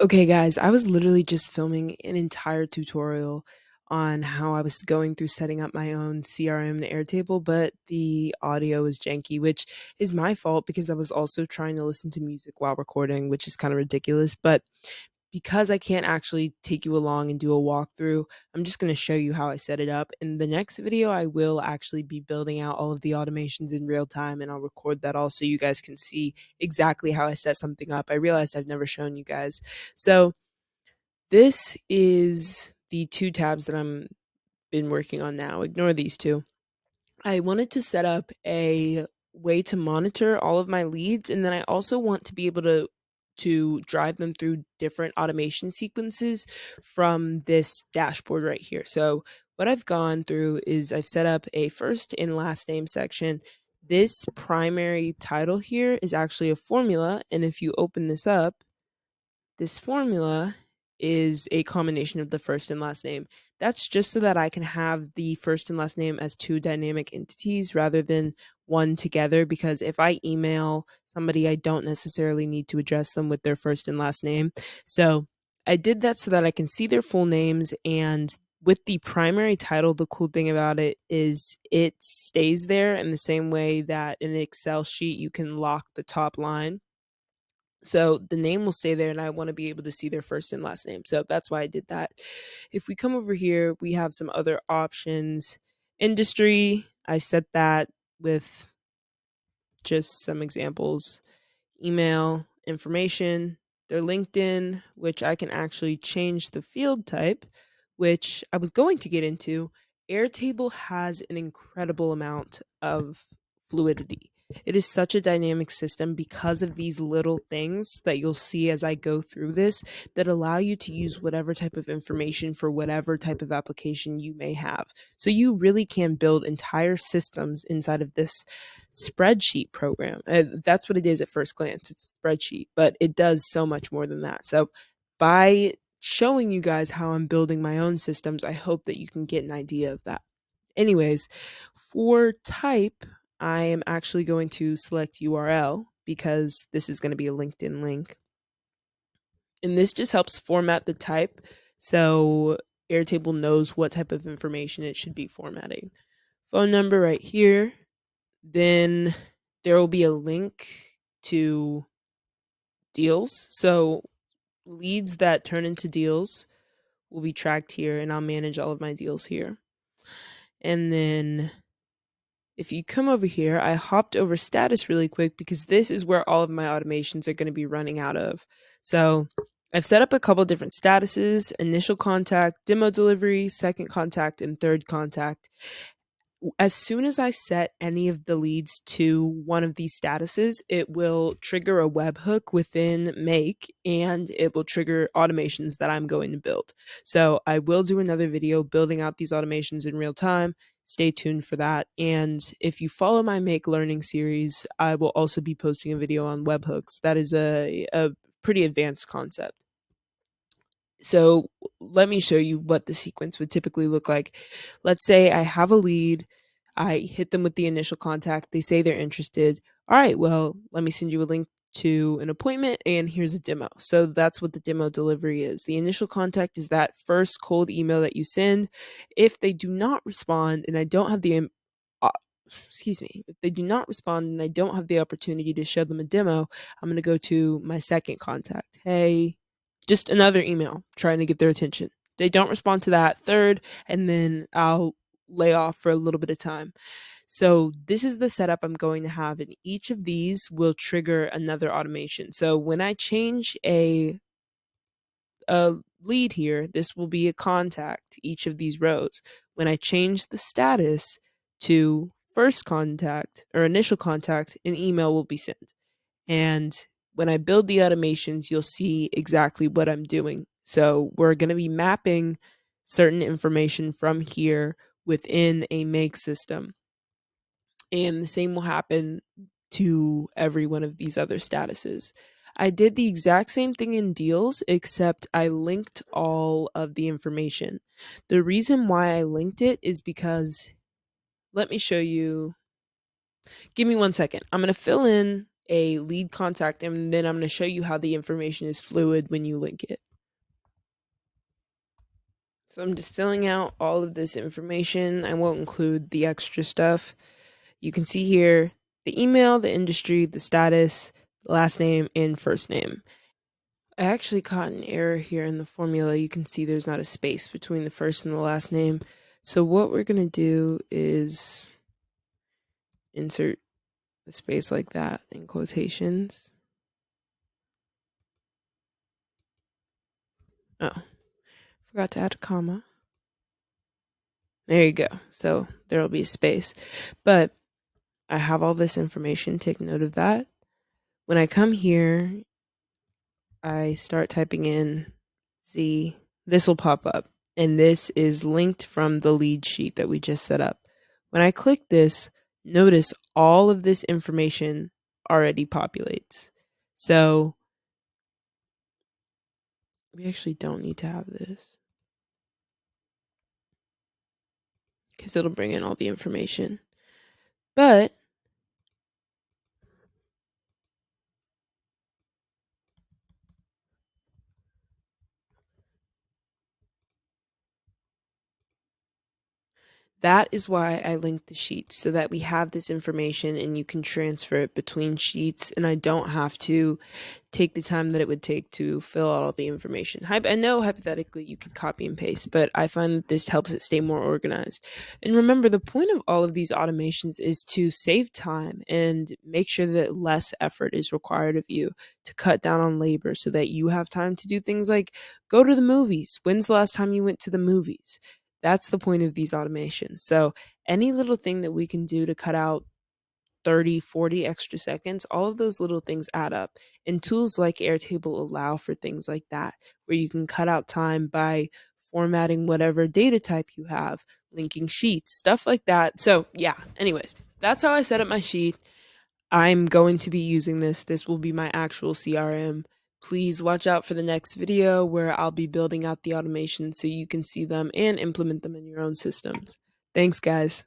Okay, guys, I was literally just filming an entire tutorial on how I was going through setting up my own CRM and Airtable, but the audio is janky, which is my fault because I was also trying to listen to music while recording, which is kind of ridiculous. But because I can't actually take you along and do a walkthrough, I'm just going to show you how I set it up. In the next video, I will actually be building out all of the automations in real time, and I'll record that all so you guys can see exactly how I set something up. I realized I've never shown you guys. So this is the two tabs that I'm been working on now. Ignore these two. I wanted to set up a way to monitor all of my leads, and then I also want to be able to drive them through different automation sequences from this dashboard right here. So what I've gone through is I've set up a first and last name section. This primary title here is actually a formula, and if you open this up, this formula is a combination of the first and last name. That's just so that I can have the first and last name as two dynamic entities rather than one together. Because if I email somebody, I don't necessarily need to address them with their first and last name. So I did that so that I can see their full names. And with the primary title, the cool thing about it is it stays there in the same way that in an Excel sheet, you can lock the top line. So the name will stay there, and I want to be able to see their first and last name. So that's why I did that. If we come over here, we have some other options. Industry, I set that with just some examples. Email, information, their LinkedIn, which I can actually change the field type, which I was going to get into. Airtable has an incredible amount of fluidity. It is such a dynamic system because of these little things that you'll see as I go through this that allow you to use whatever type of information for whatever type of application you may have. So you really can build entire systems inside of this spreadsheet program. That's what it is at first glance. It's a spreadsheet, but it does so much more than that. So by showing you guys how I'm building my own systems, I hope that you can get an idea of that. Anyways, for type, I am actually going to select URL because this is going to be a LinkedIn link. And this just helps format the type so Airtable knows what type of information it should be formatting. Phone number right here. Then there will be a link to deals. So leads that turn into deals will be tracked here, and I'll manage all of my deals here. And then if you come over here, I hopped over status really quick because this is where all of my automations are going to be running out of. So I've set up a couple different statuses: initial contact, demo delivery, second contact, and third contact. As soon as I set any of the leads to one of these statuses, it will trigger a webhook within Make, and it will trigger automations that I'm going to build. So I will do another video building out these automations in real time. Stay tuned for that. And if you follow my Make Learning series, I will also be posting a video on webhooks. That is a pretty advanced concept. So let me show you what the sequence would typically look like. Let's say I have a lead, I hit them with the initial contact, they say they're interested. All right, well, let me send you a link to an appointment, and here's a demo. So that's what the demo delivery is. The initial contact is that first cold email that you send. If they do not respond and I don't have the if they do not respond and I don't have the opportunity to show them a demo, I'm going to go to my second contact. Hey, just another email trying to get their attention. They don't respond to that third, and then I'll lay off for a little bit of time. So this is the setup I'm going to have, and each of these will trigger another automation. So when I change a lead here, this will be a contact, each of these rows. When I change the status to first contact or initial contact, an email will be sent. And when I build the automations, you'll see exactly what I'm doing. So we're going to be mapping certain information from here within a make system. And the same will happen to every one of these other statuses. I did the exact same thing in deals, except I linked all of the information. The reason why I linked it is because, let me show you. Give me 1 second. I'm going to fill in a lead contact, and then I'm going to show you how the information is fluid when you link it. So I'm just filling out all of this information. I won't include the extra stuff. You can see here the email, the industry, the status, the last name, and first name. I actually caught an error here in the formula. You can see there's not a space between the first and the last name. So what we're going to do is insert the space like that in quotations. Oh, forgot to add a comma. There you go. So there will be a space. But I have all this information. Take note of that. When I come here, I start typing in Z. This will pop up. And this is linked from the lead sheet that we just set up. When I click this, notice all of this information already populates. So we actually don't need to have this because it'll bring in all the information. But that is why I linked the sheets, so that we have this information and you can transfer it between sheets, and I don't have to take the time that it would take to fill out all the information. I know hypothetically you can copy and paste, but I find that this helps it stay more organized. And remember, the point of all of these automations is to save time and make sure that less effort is required of you, to cut down on labor so that you have time to do things like go to the movies. When's the last time you went to the movies? That's the point of these automations. So any little thing that we can do to cut out 30, 40 extra seconds, all of those little things add up. And tools like Airtable allow for things like that, where you can cut out time by formatting whatever data type you have, linking sheets, stuff like that. So yeah, anyways, that's how I set up my sheet. I'm going to be using this. This will be my actual CRM. Please watch out for the next video where I'll be building out the automation so you can see them and implement them in your own systems. Thanks, guys.